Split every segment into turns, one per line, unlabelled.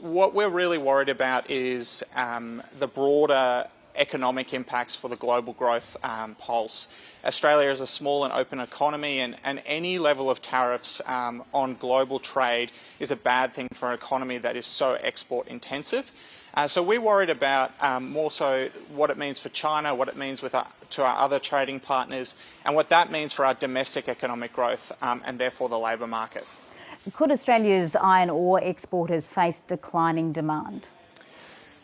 what we're really worried about is the broader economic impacts for the global growth pulse. Australia is a small and open economy, and any level of tariffs on global trade is a bad thing for an economy that is so export intensive. So we're worried about more so what it means for China, what it means to our other trading partners, and what that means for our domestic economic growth and therefore the labour market.
Could Australia's iron ore exporters face declining demand?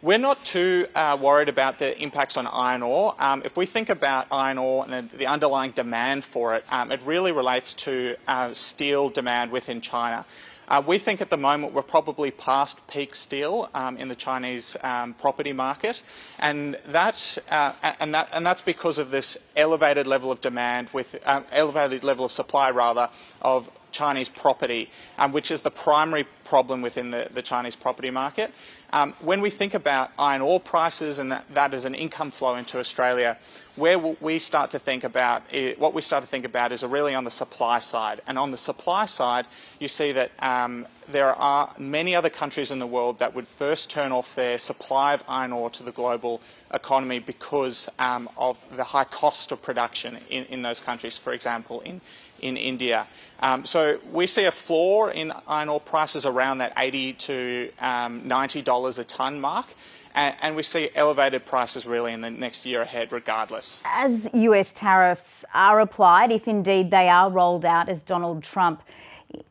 We're not too worried about the impacts on iron ore. If we think about iron ore and the underlying demand for it, it really relates to steel demand within China. We think at the moment we're probably past peak steel in the Chinese property market, and that's because of this elevated level of demand with elevated level of supply of Chinese property, which is the primary problem within the Chinese property market. When we think about iron ore prices and that as an income flow into Australia, what we start to think about is really on the supply side. And on the supply side, you see that there are many other countries in the world that would first turn off their supply of iron ore to the global economy because of the high cost of production in those countries, for example, in India. So we see a floor in iron ore prices around that $80 to $90 a tonne mark. And we see elevated prices really in the next year ahead regardless. As
US tariffs are applied, if indeed they are rolled out as Donald Trump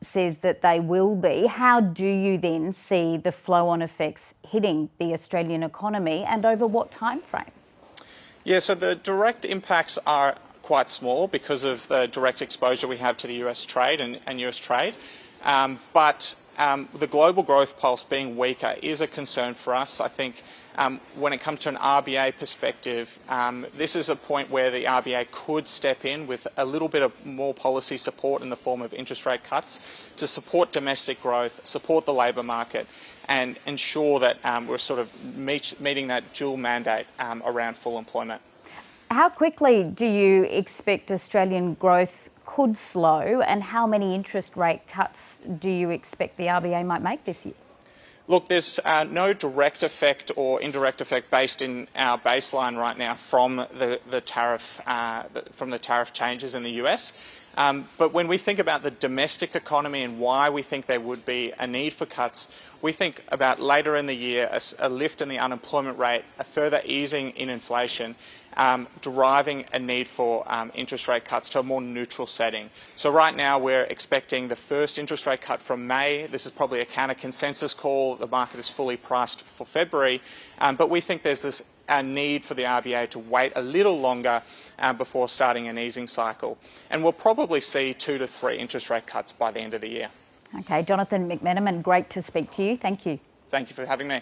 says that they will be, how do you then see the flow-on effects hitting the Australian economy and over what time frame?
Yeah, so the direct impacts are quite small because of the direct exposure we have to the US trade and US trade. But the global growth pulse being weaker is a concern for us. I think when it comes to an RBA perspective, this is a point where the RBA could step in with a little bit of more policy support in the form of interest rate cuts to support domestic growth, support the labour market, and ensure that we're sort of meeting that dual mandate around full employment.
How quickly do you expect Australian growth could slow, and how many interest rate cuts do you expect the RBA might make this year?
Look, there's no direct effect or indirect effect based in our baseline right now from the tariff changes in the US. But when we think about the domestic economy and why we think there would be a need for cuts, we think about later in the year a lift in the unemployment rate, a further easing in inflation, driving a need for interest rate cuts to a more neutral setting. So right now we're expecting the first interest rate cut from May. This is probably a counter consensus call. The market is fully priced for February. But we think there's this need for the RBA to wait a little longer before starting an easing cycle. And we'll probably see 2 to 3 interest rate cuts by the end of the year.
Okay, Johnathan McMenamin, great to speak to you. Thank you.
Thank you for having me.